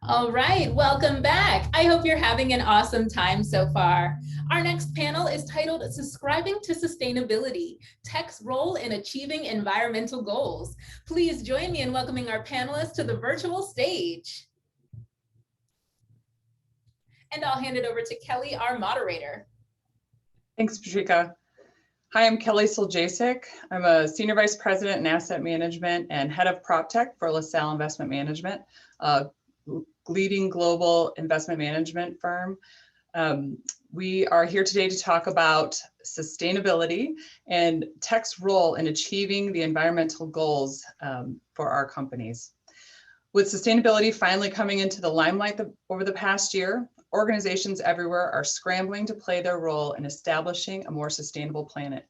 All right, welcome back. I hope you're having an awesome time so far. Our next panel is titled Subscribing to Sustainability, Tech's Role in Achieving Environmental Goals. Please join me in welcoming our panelists to the virtual stage. And I'll hand it over to Kelly, our moderator. Thanks, Patricia. Hi, I'm Kelly Soljacich. I'm a Senior Vice President in Asset Management and Head of PropTech for LaSalle Investment Management, a leading global investment management firm. We are here today to talk about sustainability and tech's role in achieving the environmental goals for our companies. With sustainability finally coming into the limelight over the past year, organizations everywhere are scrambling to play their role in establishing a more sustainable planet.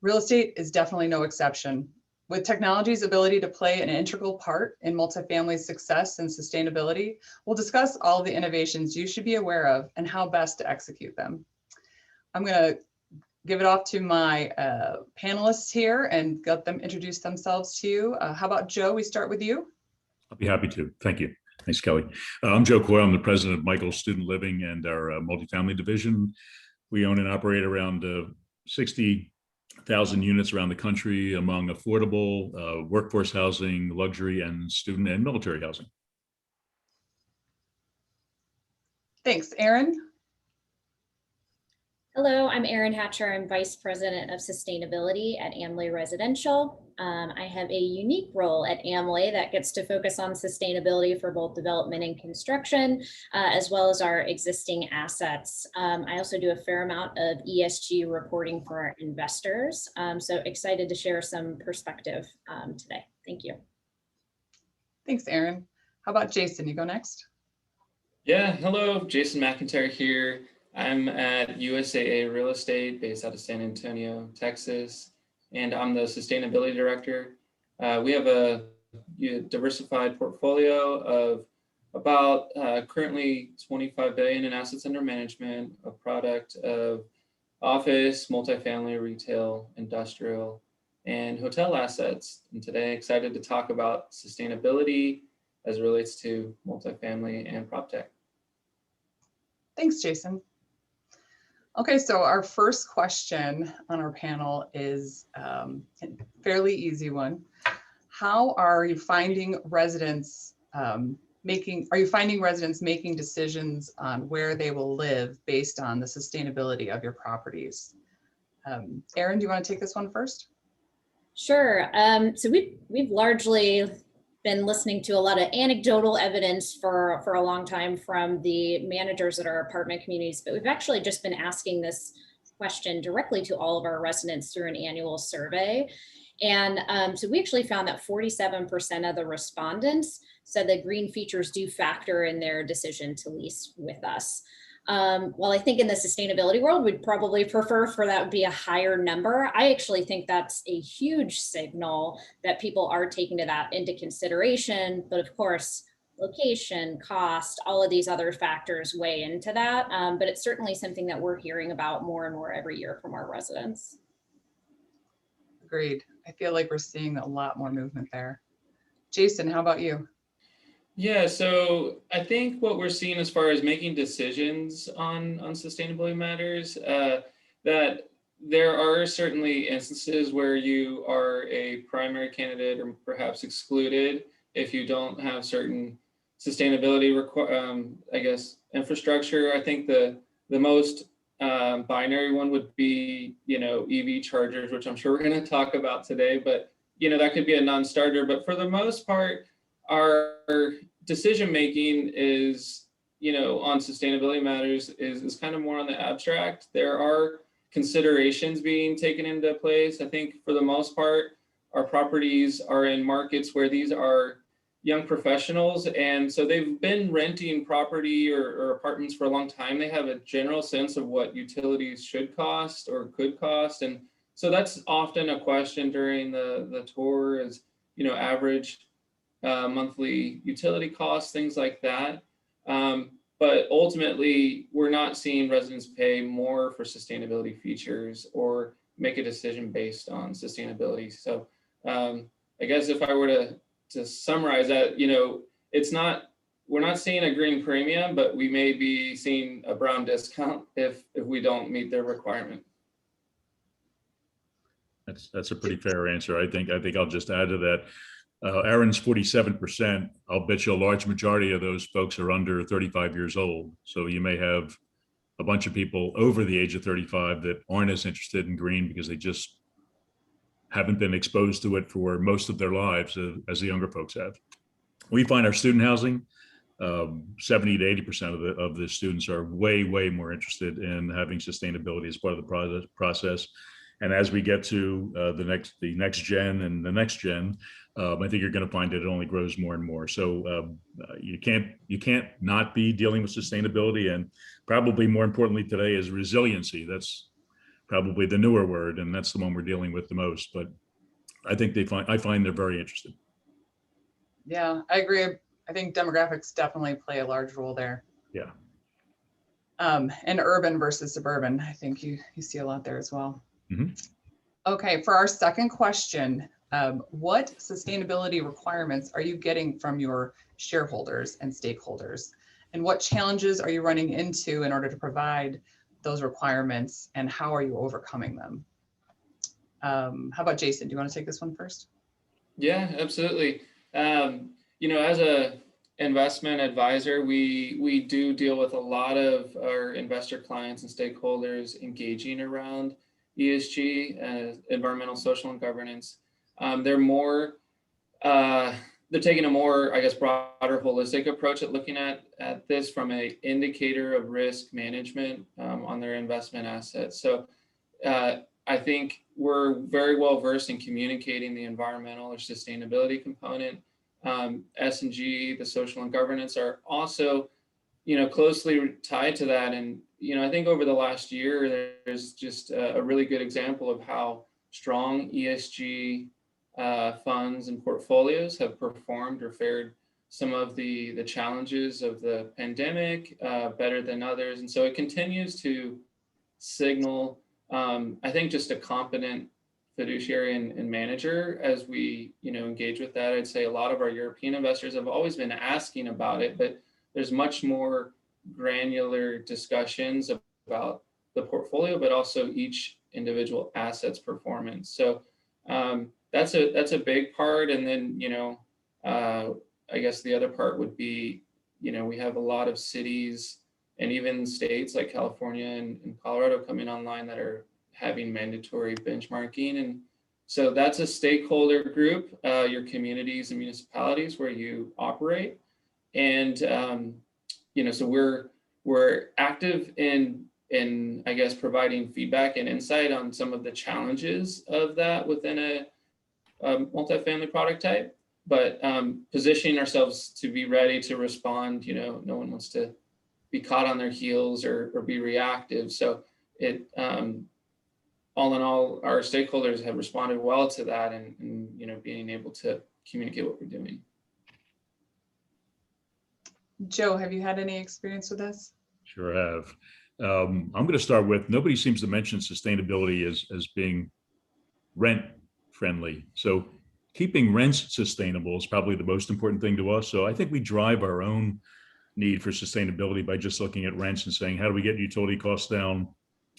Real estate is definitely no exception. With technology's ability to play an integral part in multifamily's success and sustainability, we'll discuss all of the innovations you should be aware of and how best to execute them. I'm going to give it off to my panelists here and let them introduce themselves to you. How about Joe, we start with you? I'll be happy to. Thank you. Thanks, Kelly. I'm Joe Coyle. I'm the president of Michael's Student Living and our multifamily division. We own and operate around 60,000 units around the country among affordable, workforce housing, luxury, and student and military housing. Thanks. Erin? Hello, I'm Erin Hatcher. I'm Vice President of Sustainability at AMLI Residential. I have a unique role at AMLI that gets to focus on sustainability for both development and construction, as well as our existing assets. I also do a fair amount of ESG reporting for our investors. So excited to share some perspective today. Thank you. Thanks, Erin. How about Jason? You go next. Yeah, hello, Jason McIntyre here. I'm at USAA Real Estate based out of San Antonio, Texas, and I'm the sustainability director. We have a diversified portfolio of about currently 25 billion in assets under management, a product of office, multifamily, retail, industrial, and hotel assets. And today, excited to talk about sustainability as it relates to multifamily and PropTech. Thanks, Jason. Okay, so our first question on our panel is a fairly easy one. How are you finding residents making decisions on where they will live based on the sustainability of your properties? Erin, do you want to take this one first? Sure. So we've largely been listening to a lot of anecdotal evidence for a long time from the managers at our apartment communities, but we've actually just been asking this question directly to all of our residents through an annual survey. And so we actually found that 47% of the respondents said that green features do factor in their decision to lease with us. While I think in the sustainability world, we'd probably prefer for that would be a higher number. I actually think that's a huge signal that people are taking that into consideration. But of course, location, cost, all of these other factors weigh into that. But it's certainly something that we're hearing about more and more every year from our residents. Agreed. I feel like we're seeing a lot more movement there. Jason, how about you? Yeah, so I think what we're seeing as far as making decisions on sustainability matters, that there are certainly instances where you are a primary candidate or perhaps excluded if you don't have certain sustainability, infrastructure. I think the most binary one would be, EV chargers, which I'm sure we're going to talk about today, but, that could be a non-starter. But for the most part, our decision-making is, on sustainability matters is kind of more on the abstract. There are considerations being taken into place. I think for the most part, our properties are in markets where these are young professionals. And so they've been renting property or apartments for a long time. They have a general sense of what utilities should cost or could cost. And so that's often a question during the tour is, average monthly utility costs, things like that. But ultimately, we're not seeing residents pay more for sustainability features or make a decision based on sustainability. So I guess if I were to summarize that, it's not we're not seeing a green premium, but we may be seeing a brown discount if we don't meet their requirement. That's a pretty fair answer. I think I'll just add to that. Erin's 47%. I'll bet you a large majority of those folks are under 35 years old. So you may have a bunch of people over the age of 35 that aren't as interested in green because they just haven't been exposed to it for most of their lives as the younger folks have. We find our student housing, 70 to 80% of the students are way more interested in having sustainability as part of the process. And as we get to the next gen and the next gen, I think you're going to find that it only grows more and more. So you can't not be dealing with sustainability, and probably more importantly today is resiliency. That's probably the newer word, and that's the one we're dealing with the most. But I think I find they're very interested. Yeah, I agree. I think demographics definitely play a large role there. Yeah. And urban versus suburban, I think you see a lot there as well. Mm-hmm. Okay, for our second question, what sustainability requirements are you getting from your shareholders and stakeholders? And what challenges are you running into in order to provide those requirements, and how are you overcoming them? How about Jason? Do you want to take this one first? Yeah, absolutely. As a investment advisor, we do deal with a lot of our investor clients and stakeholders engaging around ESG, environmental, social, and governance. They're taking a more, I guess, broader, holistic approach at looking at this from an indicator of risk management on their investment assets. So I think we're very well versed in communicating the environmental or sustainability component. S&G, the social and governance, are also, closely tied to that. And, I think over the last year, there's just a really good example of how strong ESG funds and portfolios have performed or fared some of the challenges of the pandemic better than others. And so it continues to signal, I think, just a competent fiduciary and manager as we, engage with that. I'd say a lot of our European investors have always been asking about it, but there's much more granular discussions about the portfolio, but also each individual asset's performance. So that's a big part. And then, I guess the other part would be, we have a lot of cities and even states like California and Colorado coming online that are having mandatory benchmarking. And so that's a stakeholder group, your communities and municipalities where you operate. And, so we're active in, I guess, providing feedback and insight on some of the challenges of that within a multifamily product type, but positioning ourselves to be ready to respond. No one wants to be caught on their heels or be reactive. So it, all in all, our stakeholders have responded well to that and being able to communicate what we're doing. Joe, have you had any experience with this? Sure have. I'm going to start with, nobody seems to mention sustainability as being rent friendly. So keeping rents sustainable is probably the most important thing to us. So I think we drive our own need for sustainability by just looking at rents and saying, how do we get utility costs down?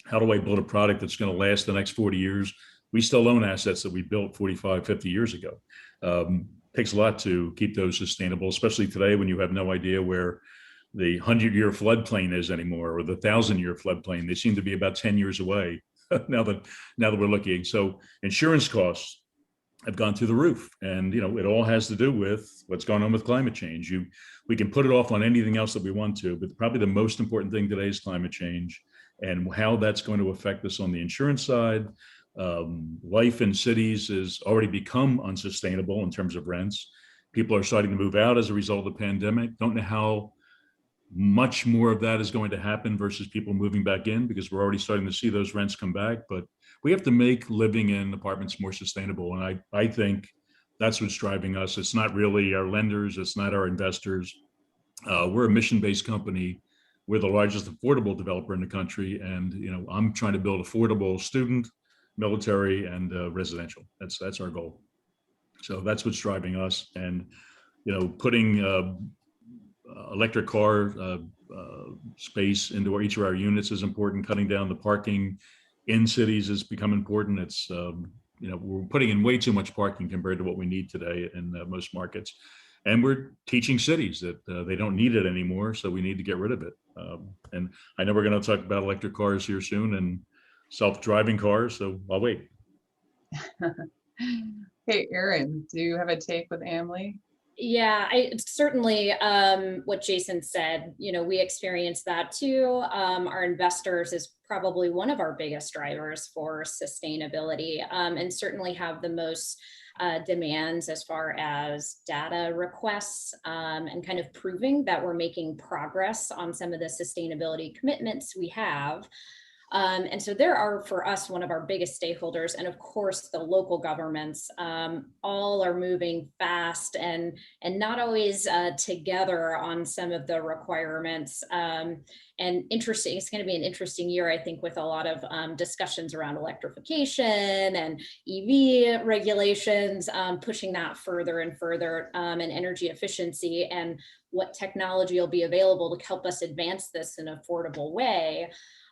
How do I build a product that's going to last the next 40 years? We still own assets that we built 45, 50 years ago. Takes a lot to keep those sustainable, especially today when you have no idea where the 100-year floodplain is anymore, or the 1,000-year floodplain. They seem to be about 10 years away now that we're looking. So insurance costs have gone through the roof, and it all has to do with what's going on with climate change. We can put it off on anything else that we want to, but probably the most important thing today is climate change and how that's going to affect us on the insurance side. Life in cities has already become unsustainable in terms of rents. People are starting to move out as a result of the pandemic. Don't know how much more of that is going to happen versus people moving back in, because we're already starting to see those rents come back. But we have to make living in apartments more sustainable. And I think that's what's driving us. It's not really our lenders. It's not our investors. We're a mission-based company. We're the largest affordable developer in the country. And, I'm trying to build affordable student, military, and residential. That's our goal. So that's what's driving us. And, putting electric car space into each of our units is important. Cutting down the parking in cities has become important. It's we're putting in way too much parking compared to what we need today in most markets, and we're teaching cities that they don't need it anymore, so we need to get rid of it. And I know we're going to talk about electric cars here soon and self-driving cars, so I'll wait. Hey, Erin, do you have a take with AMLI? Yeah, it's certainly what Jason said. We experience that too. Our investors is probably one of our biggest drivers for sustainability, and certainly have the most demands as far as data requests and kind of proving that we're making progress on some of the sustainability commitments we have. And so there are, for us, one of our biggest stakeholders, and of course the local governments, all are moving fast and not always together on some of the requirements. And interesting, it's going to be an interesting year, I think, with a lot of discussions around electrification and EV regulations, pushing that further and further, and energy efficiency and what technology will be available to help us advance this in an affordable way.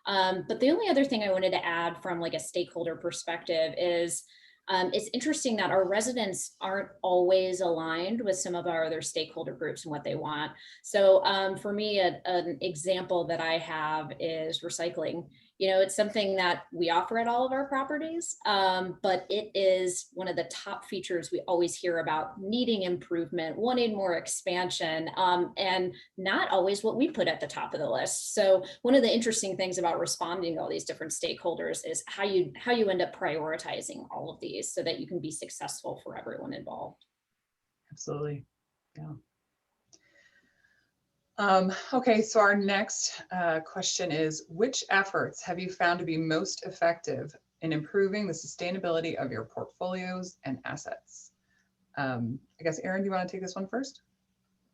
But the only other thing I wanted to add from like a stakeholder perspective is it's interesting that our residents aren't always aligned with some of our other stakeholder groups and what they want. So for me, an example that I have is recycling. It's something that we offer at all of our properties, but it is one of the top features we always hear about needing improvement, wanting more expansion, and not always what we put at the top of the list. So one of the interesting things about responding to all these different stakeholders is how you end up prioritizing all of these so that you can be successful for everyone involved. Absolutely. Yeah. Okay, so our next question is, which efforts have you found to be most effective in improving the sustainability of your portfolios and assets? I guess, Erin, do you want to take this one first?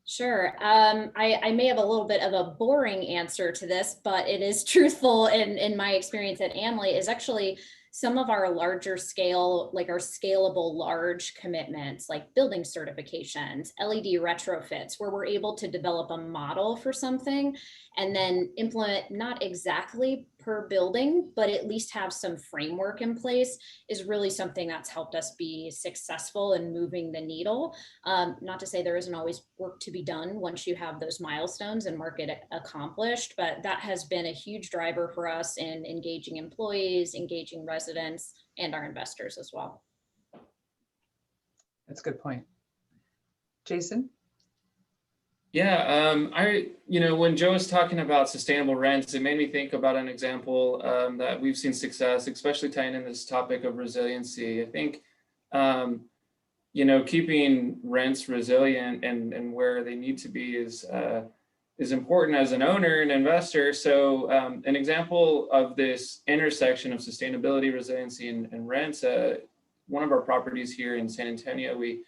Sure. I may have a little bit of a boring answer to this, but it is truthful in my experience at AMLI is actually some of our larger scale, like our scalable large commitments, like building certifications, LED retrofits, where we're able to develop a model for something and then implement not exactly per building, but at least have some framework in place is really something that's helped us be successful in moving the needle. Not to say there isn't always work to be done once you have those milestones and market accomplished, but that has been a huge driver for us in engaging employees, engaging residents, and our investors as well. That's a good point. Jason? Yeah, when Joe was talking about sustainable rents, it made me think about an example that we've seen success, especially tying in this topic of resiliency. I think, keeping rents resilient and where they need to be is important as an owner and investor. So an example of this intersection of sustainability, resiliency, and rents, one of our properties here in San Antonio, we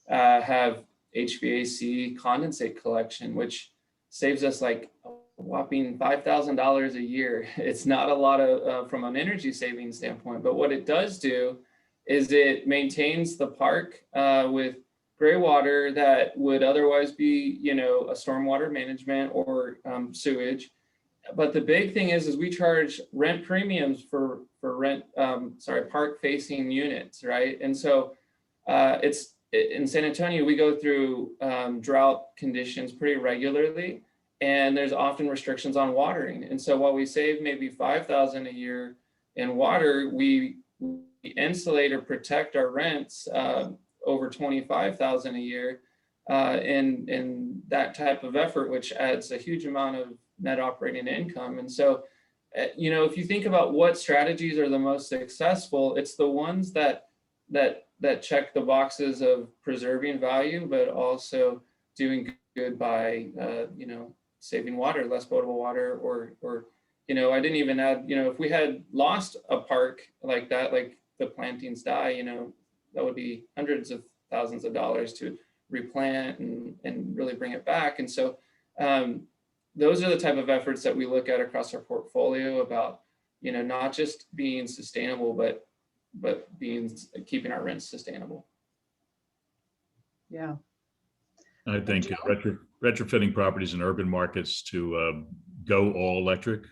have HVAC condensate collection, which saves us like a whopping $5,000 a year. It's not a lot of from an energy saving standpoint, but what it does do is it maintains the park with gray water that would otherwise be, a stormwater management or sewage. But the big thing is we charge rent premiums for park facing units, right? And so in San Antonio, we go through drought conditions pretty regularly, and there's often restrictions on watering. And so while we save maybe $5,000 a year in water, we insulate or protect our rents over $25,000 a year in that type of effort, which adds a huge amount of net operating income. And so, if you think about what strategies are the most successful, it's the ones that check the boxes of preserving value, but also doing good by, saving water, less potable water, or I didn't even add, if we had lost a park like that, like the plantings die, that would be hundreds of thousands of dollars to replant and really bring it back. And so those are the type of efforts that we look at across our portfolio about, not just being sustainable, but keeping our rents sustainable. Yeah. I think retrofitting properties in urban markets to go all electric,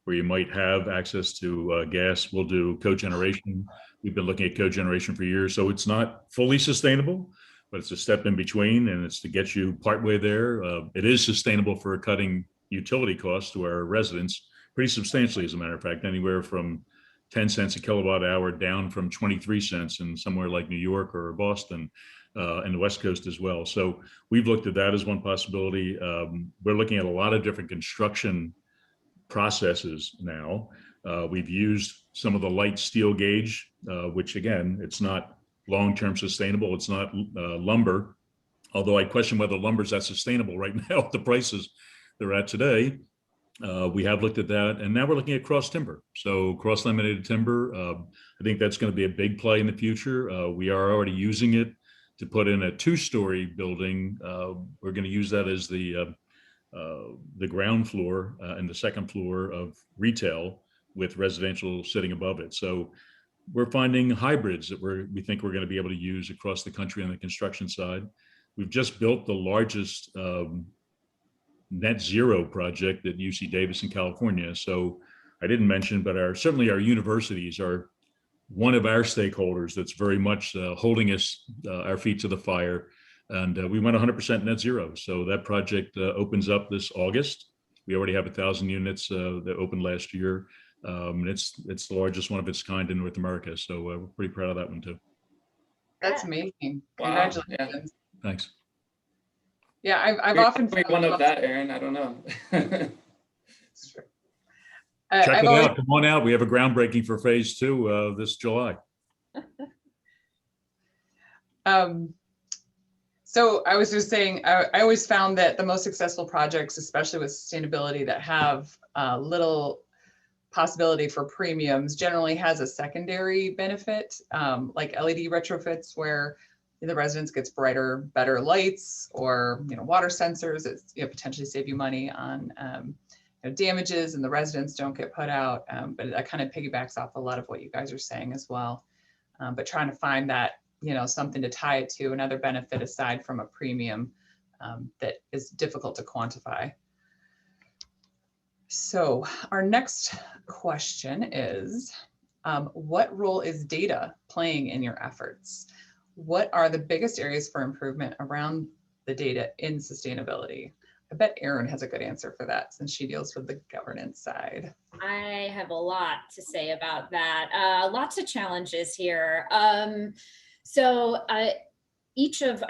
where you might have access to gas. We'll do cogeneration. We've been looking at cogeneration for years. So it's not fully sustainable, but it's a step in between, and it's to get you partway there. It is sustainable for cutting utility costs to our residents pretty substantially, as a matter of fact, anywhere from 10 cents a kilowatt hour down from 23 cents in somewhere like New York or Boston, and the West Coast as well. So we've looked at that as one possibility. We're looking at a lot of different construction processes now. We've used some of the light steel gauge, which again, it's not long-term sustainable. It's not lumber, although I question whether lumber is that sustainable right now at the prices they're at today. We have looked at that, and now we're looking at cross timber. So cross-laminated timber, I think that's going to be a big play in the future. We are already using it to put in a 2-story building. We're going to use that as the ground floor and the second floor of retail, with residential sitting above it. So we're finding hybrids that we think we're going to be able to use across the country on the construction side. We've just built the largest net zero project at UC Davis in California. So I didn't mention, but certainly our universities are one of our stakeholders that's very much holding us, our feet to the fire. And we went 100% net zero. So that project opens up this August. We already have 1,000 units that opened last year. It's the largest one of its kind in North America. So we're pretty proud of that one too. That's amazing. Wow. Congratulations. Thanks. Yeah, I've often found one of that, Erin. I don't know. It's true. Check it out. Come on out. We have a groundbreaking for phase 2 this July. So I was just saying, I always found that the most successful projects, especially with sustainability, that have little possibility for premiums, generally has a secondary benefit, like LED retrofits, where the residence gets brighter, better lights, or water sensors. It's potentially save you money on damages, and the residents don't get put out. But that kind of piggybacks off a lot of what you guys are saying as well. But trying to find that something to tie it to, another benefit aside from a premium that is difficult to quantify. So our next question is, what role is data playing in your efforts? What are the biggest areas for improvement around the data in sustainability? I bet Erin has a good answer for that, since she deals with the governance side. I have a lot to say about that. Lots of challenges here. I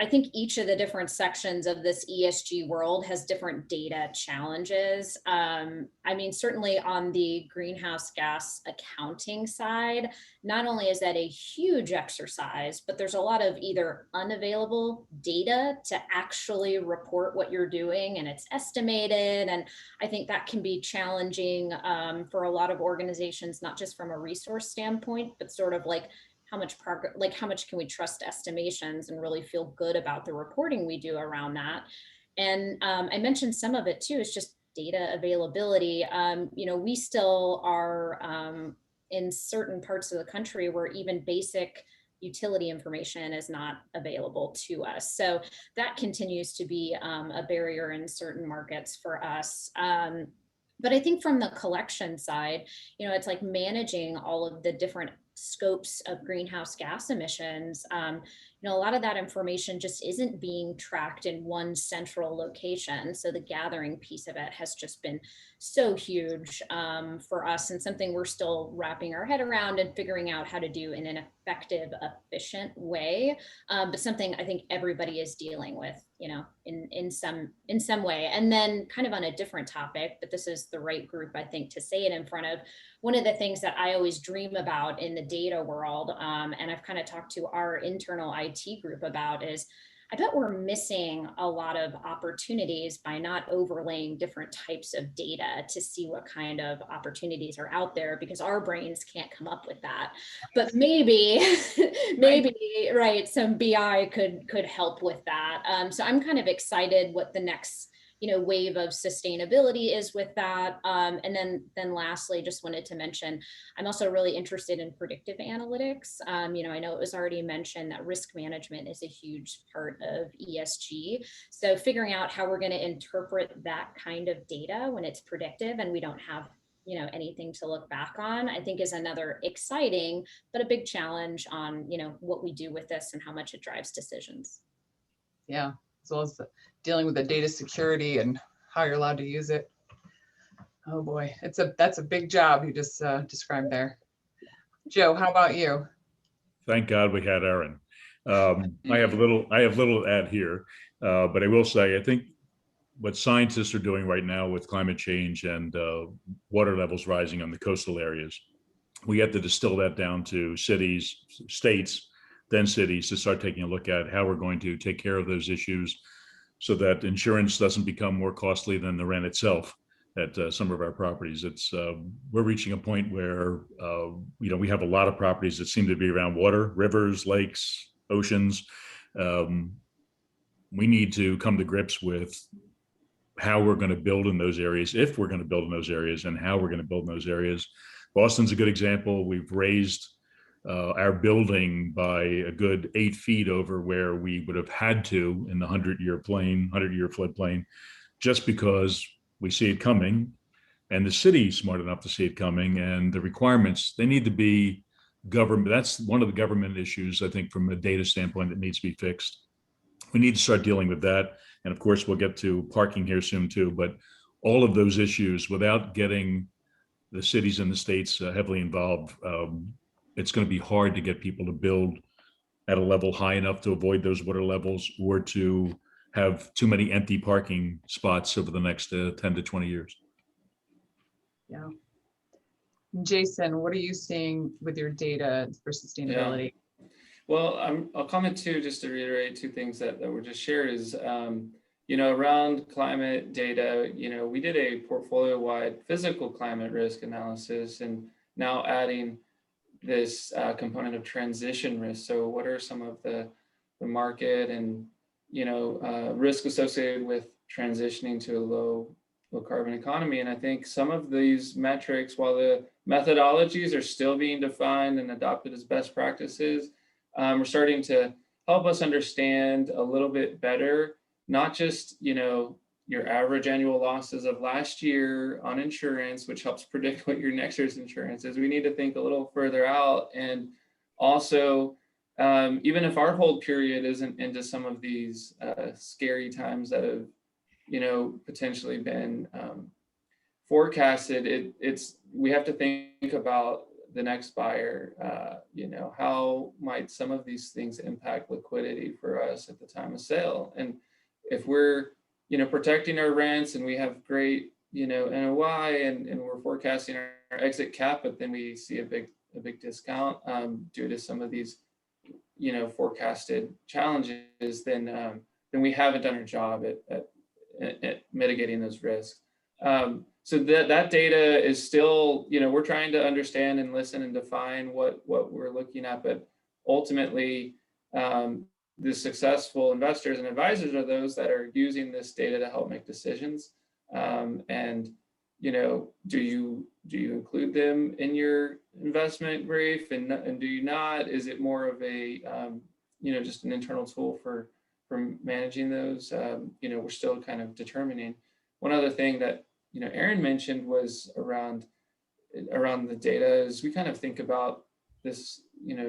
think each of the different sections of this ESG world has different data challenges. I mean, certainly on the greenhouse gas accounting side, not only is that a huge exercise, but there's a lot of either unavailable data to actually report what you're doing, and it's estimated. And I think that can be challenging for a lot of organizations, not just from a resource standpoint, but sort of like, how much progress, like how much can we trust estimations and really feel good about the reporting we do around that. And I mentioned some of it too, it's just data availability. We still are in certain parts of the country where even basic utility information is not available to us. So that continues to be a barrier in certain markets for us. But I think from the collection side, it's like managing all of the different scopes of greenhouse gas emissions. A lot of that information just isn't being tracked in one central location. So the gathering piece of it has just been so huge for us, and something we're still wrapping our head around and figuring out how to do in an effective, efficient way. But something I think everybody is dealing with, in some way. And then kind of on a different topic, but this is the right group, I think, to say it in front of. One of the things that I always dream about in the data world, and I've kind of talked to our internal IT group about, is I bet we're missing a lot of opportunities by not overlaying different types of data to see what kind of opportunities are out there, because our brains can't come up with that. But maybe, right, some BI could help with that. So I'm kind of excited what the next wave of sustainability is with that. And then lastly, just wanted to mention, I'm also really interested in predictive analytics. I know it was already mentioned that risk management is a huge part of ESG. So figuring out how we're going to interpret that kind of data when it's predictive and we don't have anything to look back on, I think is another exciting, but a big challenge on, what we do with this and how much it drives decisions. Yeah, as well as dealing with the data security and how you're allowed to use it. Oh boy, that's a big job you just described there. Joe, how about you? Thank God we had Erin. I have little to add here, but I will say, I think what scientists are doing right now with climate change and water levels rising on the coastal areas, we have to distill that down to cities, states, then cities, to start taking a look at how we're going to take care of those issues so that insurance doesn't become more costly than the rent itself at some of our properties. We're reaching a point where we have a lot of properties that seem to be around water, rivers, lakes, oceans. We need to come to grips with how we're going to build in those areas, if we're going to build in those areas, and how we're going to build in those areas. Boston's a good example. We've raised our building by a good 8 feet over where we would have had to in the 100-year floodplain, just because we see it coming, and the city's smart enough to see it coming, and the requirements, they need to be government. That's one of the government issues, I think, from a data standpoint, that needs to be fixed. We need to start dealing with that. And of course, we'll get to parking here soon too, but all of those issues, without getting the cities and the states heavily involved, it's going to be hard to get people to build at a level high enough to avoid those water levels, or to have too many empty parking spots over the next 10 to 20 years. Yeah. Jason, what are you seeing with your data for sustainability? Yeah. Well, I'll comment too, just to reiterate two things that were just shared is, around climate data, we did a portfolio-wide physical climate risk analysis, and now adding this component of transition risk. So what are some of the market and, risk associated with transitioning to a low carbon economy? And I think some of these metrics, while the methodologies are still being defined and adopted as best practices, we're starting to help us understand a little bit better, not just, your average annual losses of last year on insurance, which helps predict what your next year's insurance is. We need to think a little further out. And also, even if our hold period isn't into some of these scary times that have, potentially been forecasted, we have to think about the next buyer. How might some of these things impact liquidity for us at the time of sale? And if we're, protecting our rents and we have great, NOI and we're forecasting our exit cap, but then we see a big discount due to some of these, forecasted challenges, then we haven't done our job at mitigating those risks. So that data is still, we're trying to understand and listen and define what we're looking at, but ultimately, the successful investors and advisors are those that are using this data to help make decisions. And, do you include them in your investment brief, and do you not? Is it more of a, just an internal tool for managing those? We're still kind of determining. One other thing that, Erin mentioned was around the data is we kind of think about this,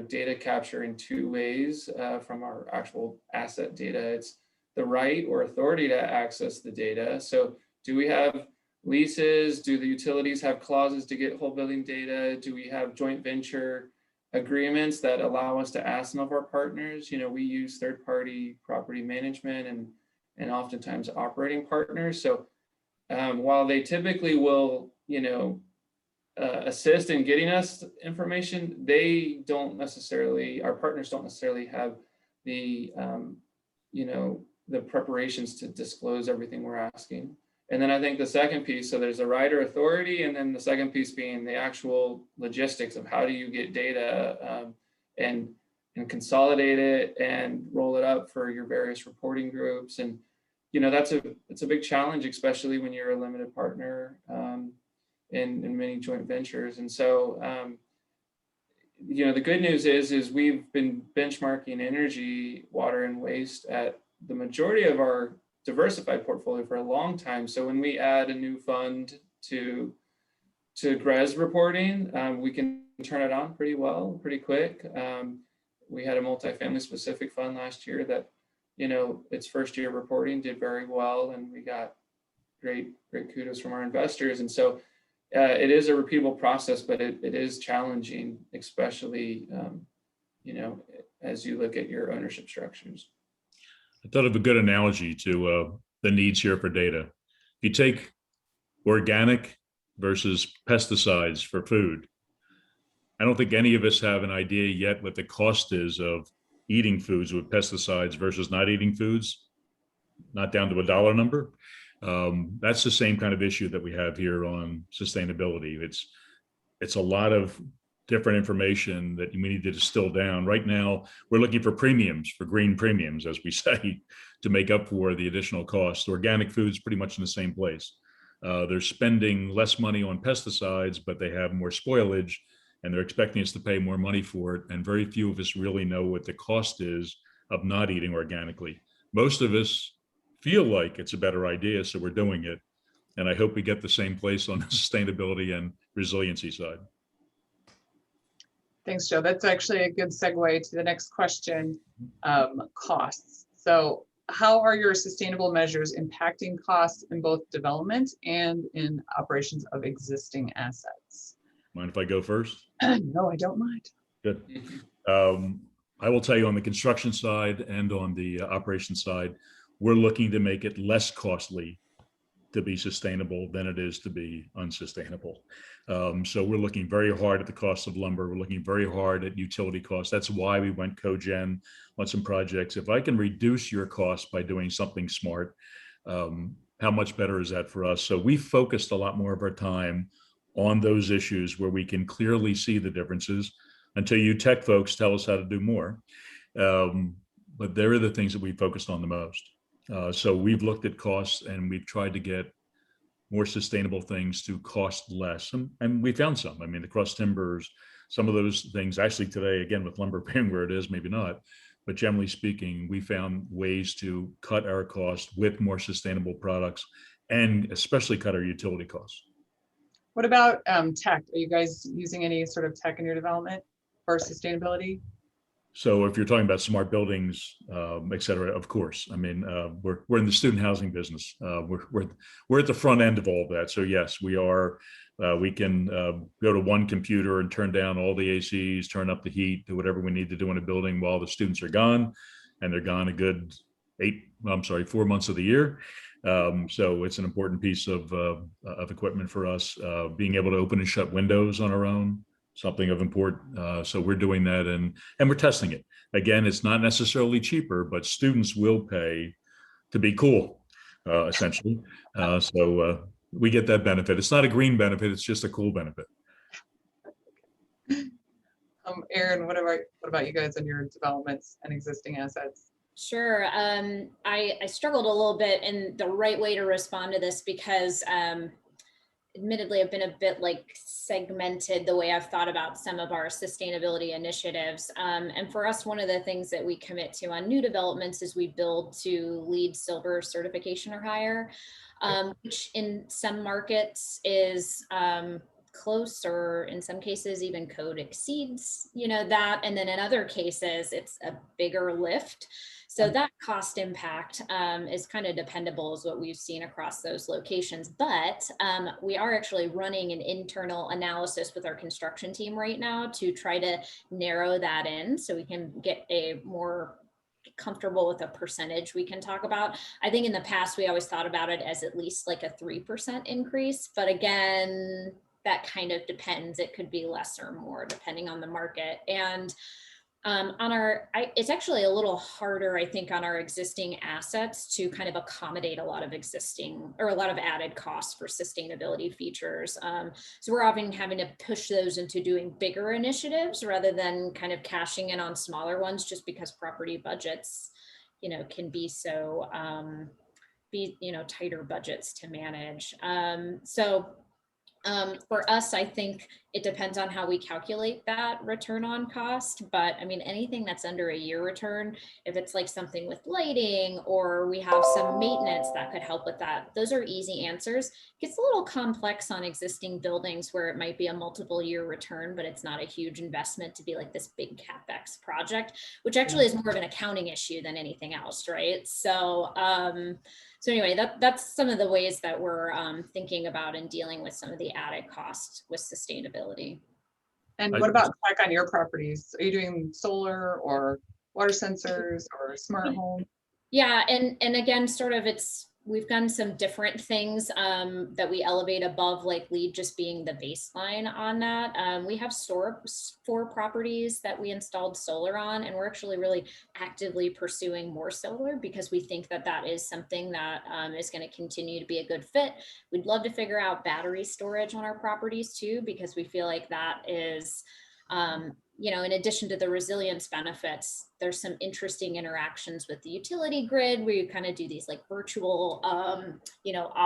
data capture in two ways from our actual asset data. It's the right or authority to access the data. So do we have leases? Do the utilities have clauses to get whole building data? Do we have joint venture agreements that allow us to ask some of our partners? We use third-party property management and oftentimes operating partners. So while they typically will, assist in getting us information, our partners don't necessarily have the, the preparations to disclose everything we're asking. And then I think the second piece, so there's a right or authority, and then the second piece being the actual logistics of how do you get data and consolidate it and roll it up for your various reporting groups. And, it's a big challenge, especially when you're a limited partner in many joint ventures. And so, the good news is we've been benchmarking energy, water, and waste at the majority of our diversified portfolio for a long time. So when we add a new fund to GRES reporting, we can turn it on pretty well, pretty quick. We had a multifamily specific fund last year that, its first year reporting did very well, and we got great kudos from our investors. And so it is a repeatable process, but it is challenging, especially, as you look at your ownership structures. I thought of a good analogy to the needs here for data. If you take organic versus pesticides for food, I don't think any of us have an idea yet what the cost is of eating foods with pesticides versus not eating foods, not down to a dollar number. That's the same kind of issue that we have here on sustainability. It's a lot of different information that we need to distill down. Right now, we're looking for premiums, for green premiums, as we say, to make up for the additional cost. Organic food's pretty much in the same place. They're spending less money on pesticides, but they have more spoilage, and they're expecting us to pay more money for it. And very few of us really know what the cost is of not eating organically. Most of us feel like it's a better idea, so we're doing it. And I hope we get the same place on the sustainability and resiliency side. Thanks, Joe. That's actually a good segue to the next question, costs. So how are your sustainable measures impacting costs in both development and in operations of existing assets? Mind if I go first? No, I don't mind. Good. I will tell you on the construction side and on the operation side, we're looking to make it less costly to be sustainable than it is to be unsustainable. So we're looking very hard at the cost of lumber. We're looking very hard at utility costs. That's why we went cogen on some projects. If I can reduce your cost by doing something smart, how much better is that for us? So we focused a lot more of our time on those issues where we can clearly see the differences until you tech folks tell us how to do more. But there are the things that we focused on the most. So we've looked at costs and we've tried to get more sustainable things to cost less. And we found some. I mean, the cross timbers, some of those things actually today, again, with lumber being where it is, maybe not. But generally speaking, we found ways to cut our costs with more sustainable products and especially cut our utility costs. What about tech? Are you guys using any sort of tech in your development for sustainability? So if you're talking about smart buildings, et cetera, of course. I mean, we're in the student housing business. We're at the front end of all of that. So yes, we are. We can go to one computer and turn down all the ACs, turn up the heat, do whatever we need to do in a building while the students are gone, and they're gone a good 4 months of the year. So it's an important piece of equipment for us. Being able to open and shut windows on our own, something of import. So we're doing that and we're testing it. Again, it's not necessarily cheaper, but students will pay to be cool, essentially. So we get that benefit. It's not a green benefit, it's just a cool benefit. Erin, what about you guys on your developments and existing assets? Sure. I struggled a little bit in the right way to respond to this because admittedly, I've been a bit segmented the way I've thought about some of our sustainability initiatives. And for us, one of the things that we commit to on new developments is we build to LEED Silver certification or higher, which in some markets is close, or in some cases even code exceeds, that. And then in other cases, it's a bigger lift. So that cost impact is kind of dependable is what we've seen across those locations. But we are actually running an internal analysis with our construction team right now to try to narrow that in so we can get a more comfortable with a percentage we can talk about. I think in the past, we always thought about it as at least like a 3% increase. But again, that kind of depends. It could be less or more depending on the market. And it's actually a little harder, I think, on our existing assets to kind of accommodate a lot of added costs for sustainability features. So we're often having to push those into doing bigger initiatives rather than kind of cashing in on smaller ones, just because property budgets, can be so be, tighter budgets to manage. For us, I think it depends on how we calculate that return on cost. But I mean, anything that's under a year return, if it's like something with lighting or we have some maintenance that could help with that, those are easy answers. It gets a little complex on existing buildings where it might be a multiple year return, but it's not a huge investment to be like this big CapEx project, which actually is more of an accounting issue than anything else, right? So anyway, that's some of the ways that we're thinking about and dealing with some of the added costs with sustainability. And what about tech on your properties? Are you doing solar or water sensors or smart home? Yeah, and again, sort of we've done some different things that we elevate above like LEED just being the baseline on that. We have 4 properties that we installed solar on, and we're actually really actively pursuing more solar because we think that that is something that is going to continue to be a good fit. We'd love to figure out battery storage on our properties too, because we feel like that is in addition to the resilience benefits, there's some interesting interactions with the utility grid where you kind of do these like virtual,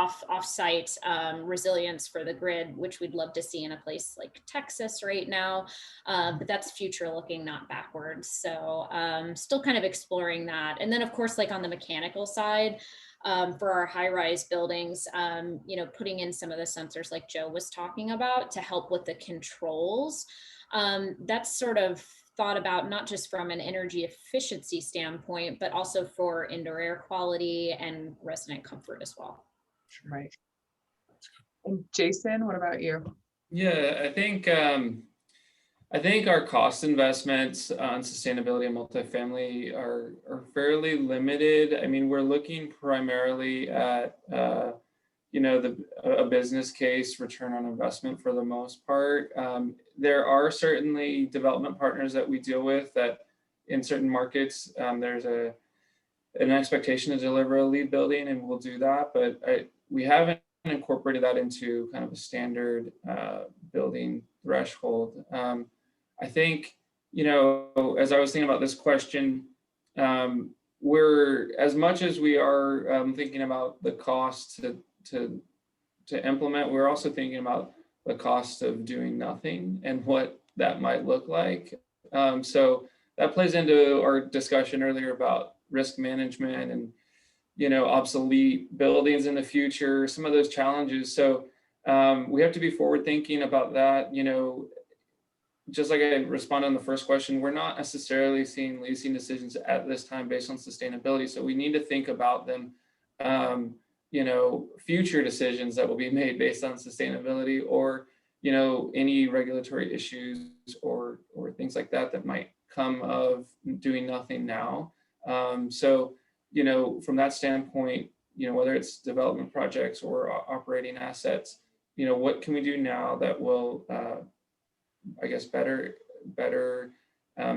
off-site resilience for the grid, which we'd love to see in a place like Texas right now. But that's future looking, not backwards. So still kind of exploring that. And then of course, like on the mechanical side, for our high-rise buildings, putting in some of the sensors like Joe was talking about to help with the controls. That's sort of thought about not just from an energy efficiency standpoint, but also for indoor air quality and resident comfort as well. Right. And Jason, what about you? Yeah, I think our cost investments on sustainability and multifamily are fairly limited. I mean, we're looking primarily at a business case return on investment for the most part. There are certainly development partners that we deal with that in certain markets, there's an expectation to deliver a LEED building, and we'll do that, but we haven't incorporated that into kind of a standard building threshold. I think, as I was thinking about this question, we're, as much as we are thinking about the cost to implement, we're also thinking about the cost of doing nothing and what that might look like. So that plays into our discussion earlier about risk management and, obsolete buildings in the future, some of those challenges. So we have to be forward thinking about that. Just like I responded on the first question, we're not necessarily seeing leasing decisions at this time based on sustainability. So we need to think about them, future decisions that will be made based on sustainability or, any regulatory issues or things like that might come of doing nothing now. So, from that standpoint, whether it's development projects or operating assets, what can we do now that will, better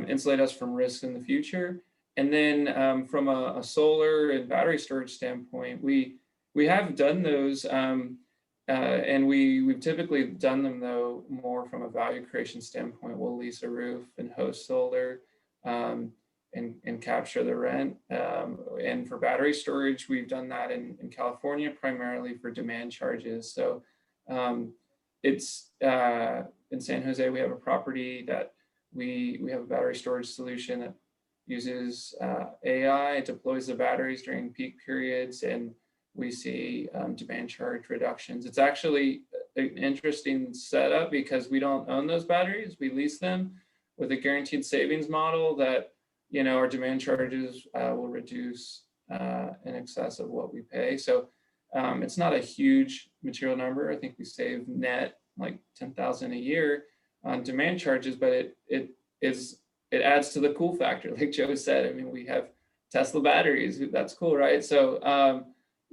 insulate us from risk in the future? And then from a solar and battery storage standpoint, we have done those, and we've typically done them though more from a value creation standpoint. We'll lease a roof and host solar and capture the rent. And for battery storage, we've done that in California primarily for demand charges. So it's in San Jose, we have a property that we have a battery storage solution that uses AI, it deploys the batteries during peak periods, and we see demand charge reductions. It's actually an interesting setup because we don't own those batteries, we lease them with a guaranteed savings model that, our demand charges will reduce in excess of what we pay. So it's not a huge material number. I think we save net like $10,000 a year on demand charges, but it adds to the cool factor. Like Joe said, I mean, we have Tesla batteries, that's cool, right? So,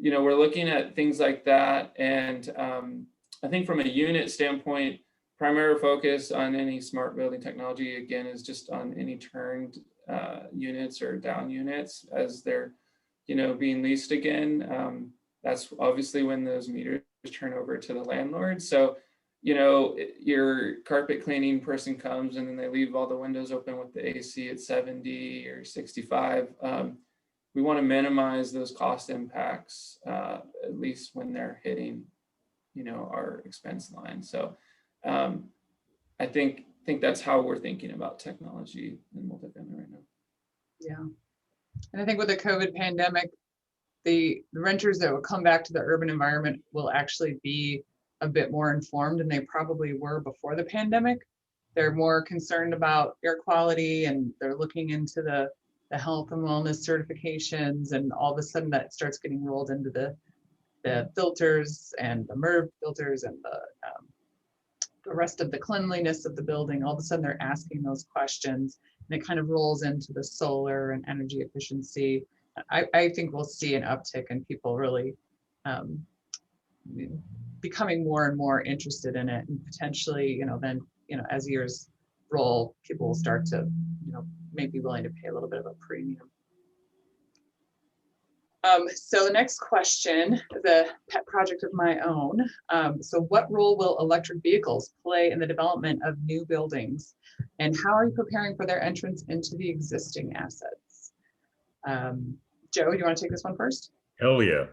we're looking at things like that. And I think from a unit standpoint, primary focus on any smart building technology, again, is just on any turned units or down units as they're, being leased again. That's obviously when those meters turn over to the landlord. So, your carpet cleaning person comes and then they leave all the windows open with the AC at 70 or 65. we want to minimize those cost impacts, at least when they're hitting, our expense line. So I think that's how we're thinking about technology in multifamily right now. Yeah. And I think with the COVID pandemic, the renters that will come back to the urban environment will actually be a bit more informed than they probably were before the pandemic. They're more concerned about air quality, and they're looking into the health and wellness certifications, and all of a sudden that starts getting rolled into the filters and the MERV filters and the rest of the cleanliness of the building. All of a sudden they're asking those questions, and it kind of rolls into the solar and energy efficiency. I think we'll see an uptick in people really becoming more and more interested in it, and potentially, then, as years roll, people will start to, may be willing to pay a little bit of a premium. So the next question is a pet project of my own. So what role will electric vehicles play in the development of new buildings, and how are you preparing for their entrance into the existing assets? Joe, do you want to take this one first? Hell yeah.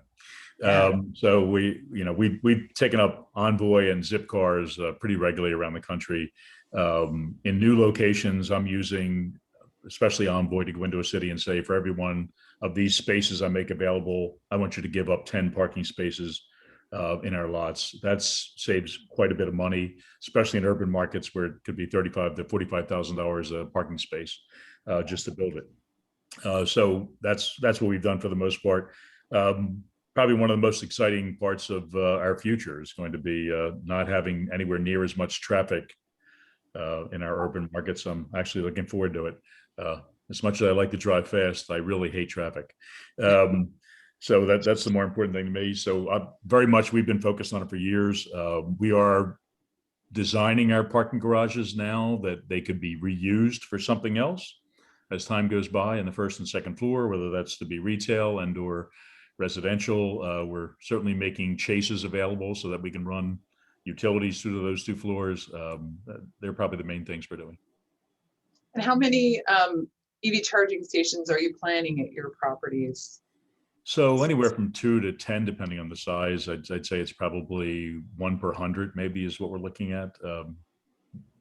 So we've taken up Envoy and Zip cars pretty regularly around the country. In new locations, I'm using especially Envoy to go into a city and say, for every one of these spaces I make available, I want you to give up 10 parking spaces in our lots. That saves quite a bit of money, especially in urban markets where it could be $35,000 to $45,000 a parking space just to build it. So that's what we've done for the most part. Probably one of the most exciting parts of our future is going to be not having anywhere near as much traffic in our urban markets. I'm actually looking forward to it. As much as I like to drive fast, I really hate traffic. So that's the more important thing to me. So very much we've been focused on it for years. We are designing our parking garages now that they could be reused for something else as time goes by in the first and second floor, whether that's to be retail and or residential. We're certainly making chases available so that we can run utilities through those two floors. They're probably the main things we're doing. And how many EV charging stations are you planning at your properties? So anywhere from 2 to 10, depending on the size. I'd say it's probably 1 per 100 maybe is what we're looking at.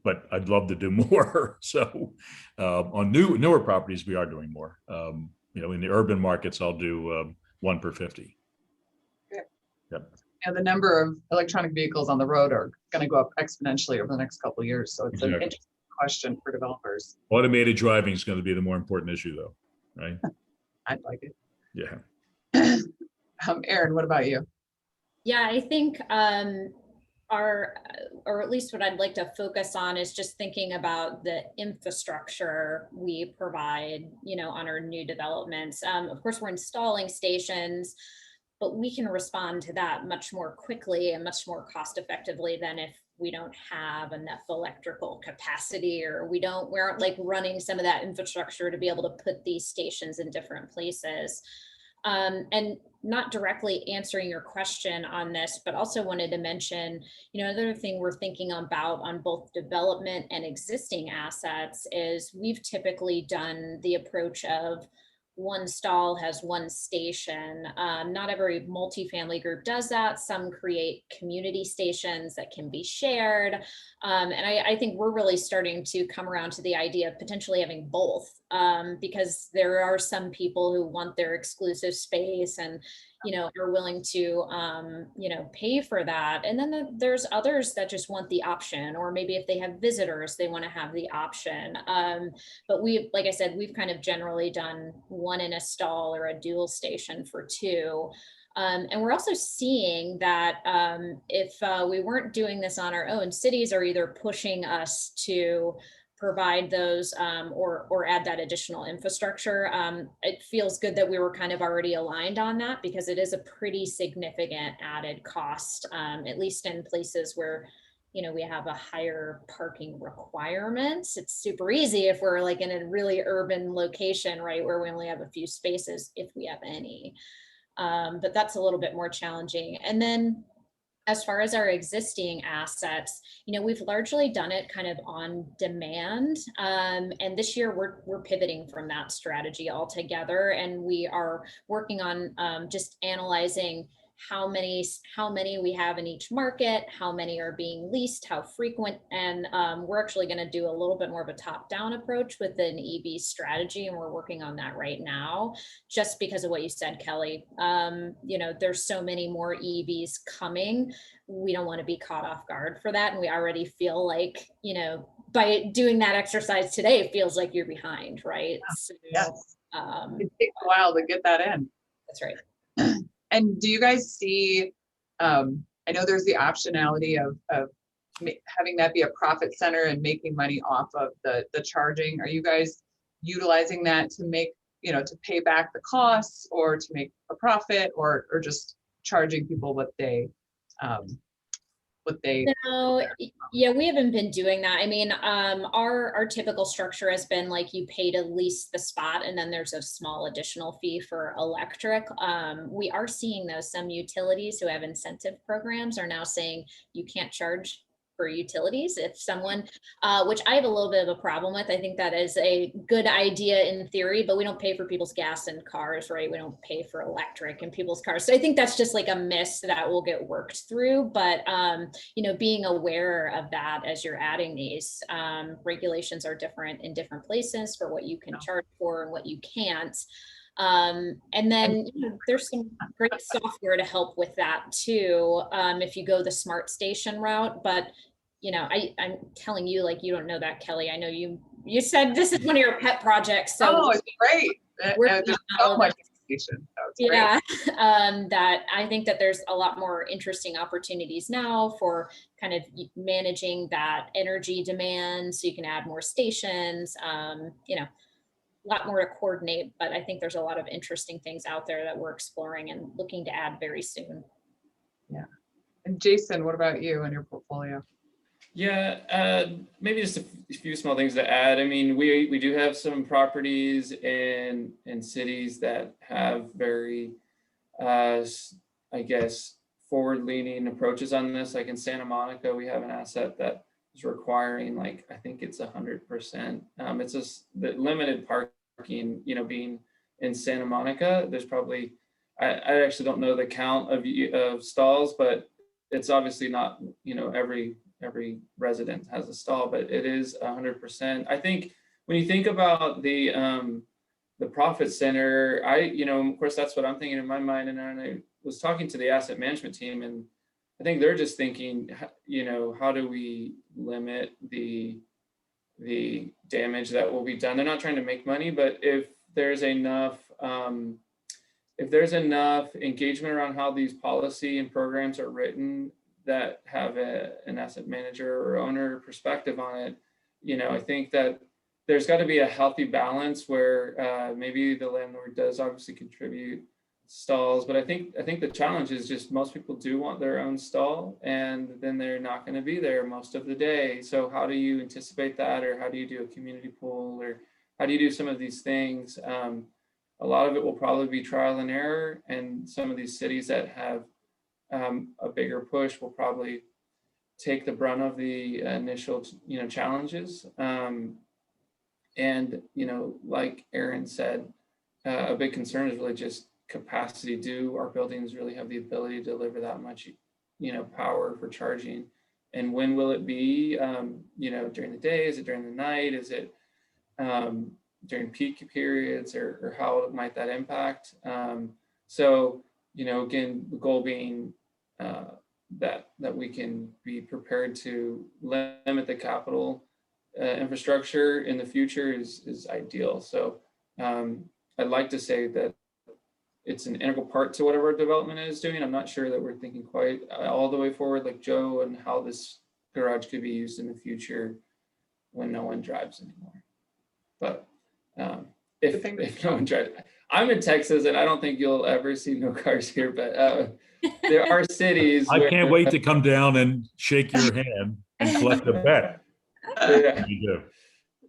But I'd love to do more. So on newer properties, we are doing more. In the urban markets, I'll do 1 per 50. Okay. Yep. And the number of electronic vehicles on the road are going to go up exponentially over the next couple of years. So it's an interesting question for developers. Automated driving is going to be the more important issue, though, right? I'd like it. Yeah. Erin, what about you? Yeah, I think or at least what I'd like to focus on is just thinking about the infrastructure we provide, on our new developments. Of course, we're installing stations, but we can respond to that much more quickly and much more cost effectively than if we don't have enough electrical capacity, or we aren't like running some of that infrastructure to be able to put these stations in different places. And not directly answering your question on this, but also wanted to mention, another thing we're thinking about on both development and existing assets is we've typically done the approach of one stall has one station. Not every multifamily group does that. Some create community stations that can be shared. And I think we're really starting to come around to the idea of potentially having both, because there are some people who want their exclusive space and, are willing to, pay for that. And then there's others that just want the option, or maybe if they have visitors, they want to have the option. But like I said, we've kind of generally done one in a stall or a dual station for 2. And we're also seeing that if we weren't doing this on our own, cities are either pushing us to provide those or add that additional infrastructure. It feels good that we were kind of already aligned on that, because it is a pretty significant added cost, at least in places where we have a higher parking requirements. It's super easy if we're like in a really urban location, right, where we only have a few spaces, if we have any. But that's a little bit more challenging. And then As far as our existing assets, we've largely done it kind of on demand. And this year we're pivoting from that strategy altogether. And we are working on just analyzing how many we have in each market, how many are being leased, how frequent. And we're actually going to do a little bit more of a top-down approach with an EV strategy. And we're working on that right now, just because of what you said, Kelly. There's so many more EVs coming. We don't want to be caught off guard for that. And we already feel like, by doing that exercise today, it feels like you're behind, right? So, yes. It takes a while to get that in. That's right. And do you guys see, I know there's the optionality of having that be a profit center and making money off of the charging. Are you guys utilizing that to make, to pay back the costs or to make a profit, or just charging people what they No, yeah, we haven't been doing that. I mean, our typical structure has been like you pay to lease the spot and then there's a small additional fee for electric. We are seeing though some utilities who have incentive programs are now saying you can't charge for utilities if someone, which I have a little bit of a problem with. I think that is a good idea in theory, but we don't pay for people's gas in cars, right? We don't pay for electric in people's cars. So I think that's just like a miss that will get worked through. But, being aware of that as you're adding these regulations are different in different places for what you can charge for and what you can't. And then there's some great software to help with that too, if you go the smart station route. But I'm telling you, like, you don't know that, Kelly. I know you said this is one of your pet projects. So it's great. There's so much education. Yeah, that I think that there's a lot more interesting opportunities now for kind of managing that energy demand, so you can add more stations. A lot more to coordinate, but I think there's a lot of interesting things out there that we're exploring and looking to add very soon. Yeah. And Jason, what about you and your portfolio? Yeah, maybe just a few small things to add. I mean, we do have some properties in cities that have very, I guess, forward-leaning approaches on this. Like in Santa Monica, we have an asset that is requiring, like, I think it's 100%. It's just the limited parking, being in Santa Monica. There's probably, I actually don't know the count of stalls, but it's obviously not, every resident has a stall, but it is 100%. I think when you think about the profit center, of course, that's what I'm thinking in my mind. And I was talking to the asset management team, and I think they're just thinking, how do we limit the damage that will be done? They're not trying to make money, but if there's enough engagement around how these policy and programs are written that have an asset manager or owner perspective on it, I think that there's got to be a healthy balance where maybe the landlord does obviously contribute stalls, but I think the challenge is just most people do want their own stall, and then they're not going to be there most of the day. So how do you anticipate that, or how do you do a community pool, or how do you do some of these things? A lot of it will probably be trial and error, and some of these cities that have a bigger push will probably take the brunt of the initial challenges. And like Erin said, a big concern is really just capacity. Do our buildings really have the ability to deliver that much power for charging? And when will it be? During the day? Is it during the night? Is it during peak periods, or how might that impact? So again, the goal being that we can be prepared to limit the capital infrastructure in the future is ideal. So I'd like to say that it's an integral part to whatever development is doing. I'm not sure that we're thinking quite all the way forward like Joe, and how this garage could be used in the future when no one drives anymore. But if no one drives, I'm in Texas, and I don't think you'll ever see no cars here, but there are cities. I can't wait to come down and shake your hand and collect a bet. Yeah. You do.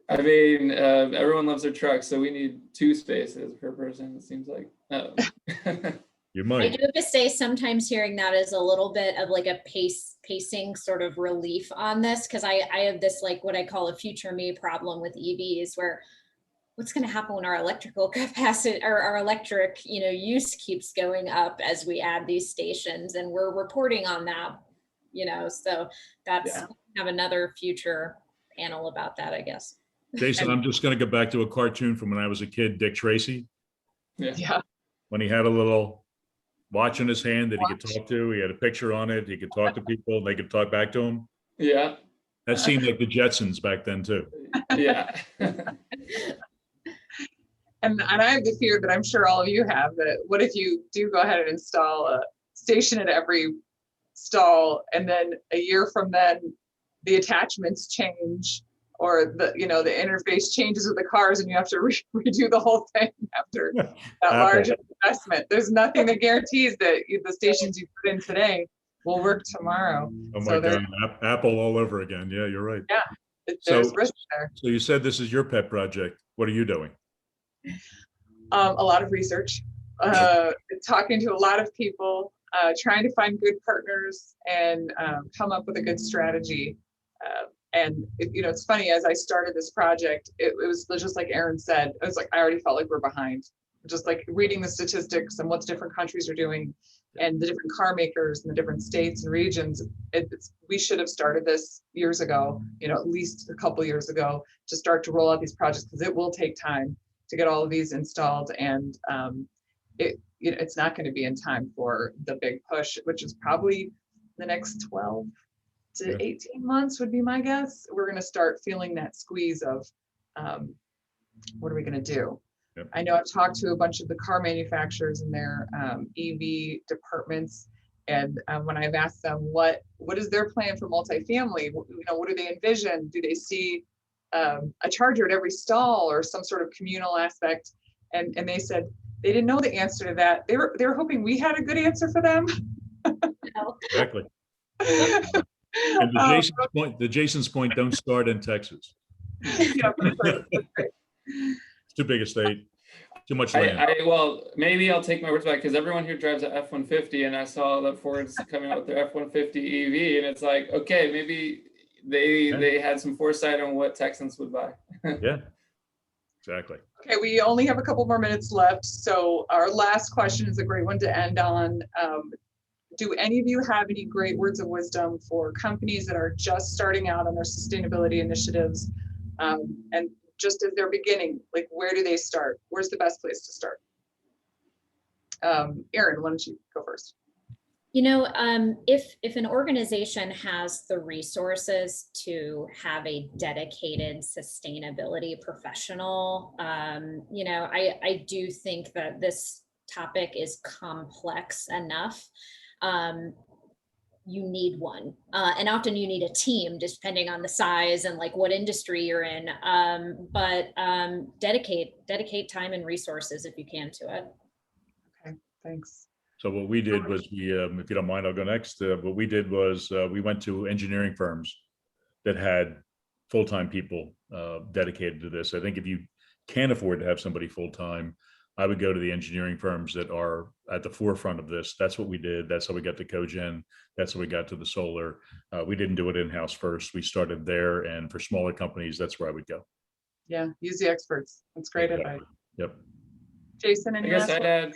I mean, everyone loves their trucks, so we need 2 spaces per person, it seems like. You I might. do have to say, sometimes hearing that is a little bit of like a pacing sort of relief on this, because I have this like what I call a future me problem with EVs, where what's going to happen when our electrical capacity or our electric, use keeps going up as we add these stations, and we're reporting on that, so that's have another future panel about that, I guess. Jason, I'm just going to go back to a cartoon from when I was a kid, Dick Tracy. Yeah. When he had a little watch in his hand that he could talk to, he had a picture on it, he could talk to people, and they could talk back to him. Yeah. That seemed like the Jetsons back then too. Yeah. And I have the fear that I'm sure all of you have, that what if you do go ahead and install a station at every stall, and then a year from then the attachments change, or the interface changes with the cars, and you have to redo the whole thing after that large investment. There's nothing that guarantees that the stations you put in today will work tomorrow. Oh my God, Apple all over again. Yeah, you're right. Yeah, there's risk there. So you said this is your pet project. What are you doing? A lot of research, talking to a lot of people, trying to find good partners, and come up with a good strategy. And it's funny, as I started this project, it was just like Erin said, it was like, I already felt like we're behind. Just like reading the statistics and what different countries are doing, and the different car makers and the different states and regions. We should have started this years ago, at least a couple years ago, to start to roll out these projects, because it will take time to get all of these installed. And it's not going to be in time for the big push, which is probably the next 12 to 18 months would be my guess. We're going to start feeling that squeeze of what are we going to do? Yep. I know I've talked to a bunch of the car manufacturers and their EV departments, and when I've asked them what is their plan for multifamily, what do they envision? Do they see a charger at every stall or some sort of communal aspect? And they said they didn't know the answer to that. They were hoping we had a good answer for them. Exactly. And the Jason's point, don't start in Texas. Yeah, that's right. It's too big a state, too much land. Well, maybe I'll take my words back, because everyone here drives an F-150, and I saw that Ford's coming out with their F-150 EV, and it's like, okay, maybe they had some foresight on what Texans would buy. Yeah, exactly. Okay, we only have a couple more minutes left, so our last question is a great one to end on. Do any of you have any great words of wisdom for companies that are just starting out on their sustainability initiatives, and just as they're beginning, like, where do they start? Where's the best place to start? Erin, why don't you go first? If an organization has the resources to have a dedicated sustainability professional, I do think that this topic is complex enough. You need one, and often you need a team, depending on the size and like what industry you're in. But dedicate time and resources, if you can, to it. Okay, thanks. So what we did was if you don't mind, I'll go next. What we did was we went to engineering firms that had full-time people dedicated to this. I think if you can't afford to have somebody full-time, I would go to the engineering firms that are at the forefront of this. That's what we did. That's how we got to cogen. That's how we got to the solar. We didn't do it in-house first. We started there, and for smaller companies, that's where I would go. Yeah, use the experts. That's great advice. Yep. Jason, any last I'd add,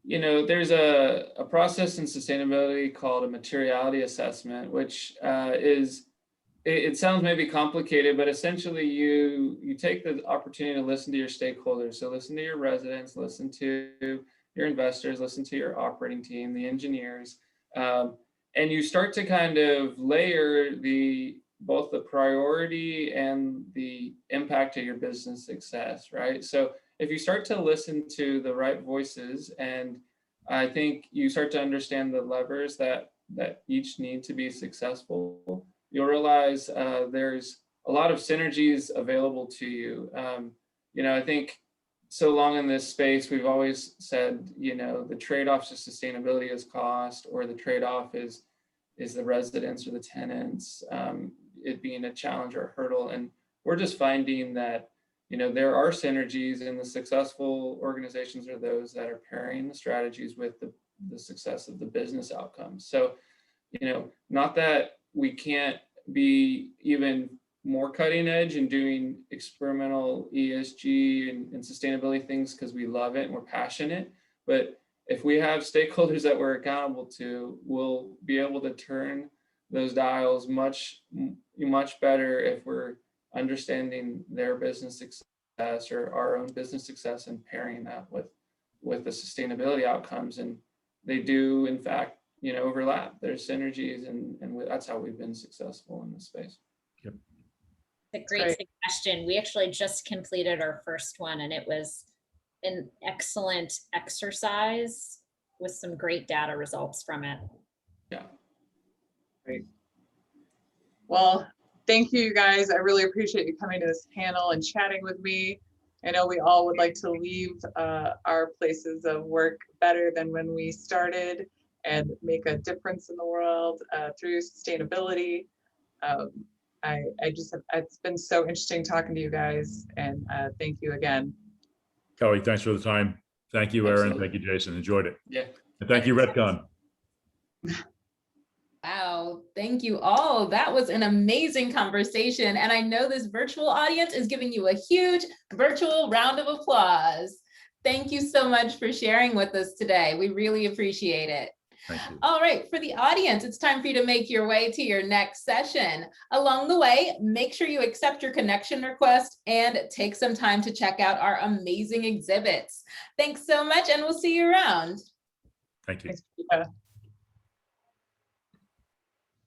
there's a process in sustainability called a materiality assessment, which it sounds maybe complicated, but essentially you take the opportunity to listen to your stakeholders. So listen to your residents, listen to your investors, listen to your operating team, the engineers, and you start to kind of layer both the priority and the impact of your business success, right? So if you start to listen to the right voices, and I think you start to understand the levers that each need to be successful, you'll realize there's a lot of synergies available to you. I think so long in this space, we've always said, the trade-off to sustainability is cost, or the trade-off is the residents or the tenants, it being a challenge or a hurdle. And we're just finding that, there are synergies, and the successful organizations are those that are pairing the strategies with the success of the business outcomes. So, not that we can't be even more cutting edge and doing experimental ESG and sustainability things because we love it and we're passionate, but if we have stakeholders that we're accountable to, we'll be able to turn those dials much better if we're understanding their business success or our own business success and pairing that with the sustainability outcomes. And they do, in fact, overlap. There's synergies, and that's how we've been successful in this space. Yep. A great suggestion. We actually just completed our first one, and it was an excellent exercise with some great data results from it. Yeah. Great. Well, thank you guys. I really appreciate you coming to this panel and chatting with me. I know we all would like to leave our places of work better than when we started and make a difference in the world through sustainability. It's been so interesting talking to you guys, and thank you again. Kelly, thanks for the time. Thank you, Erin. Absolutely. Thank you, Jason. Enjoyed it. Yeah. And thank you, RETCON. Wow, thank you all. That was an amazing conversation. And I know this virtual audience is giving you a huge virtual round of applause. Thank you so much for sharing with us today. We really appreciate it. Thank you. All right, for the audience, it's time for you to make your way to your next session. Along the way, make sure you accept your connection request and take some time to check out our amazing exhibits. Thanks so much, and we'll see you around. Thank you. Thanks, Rika.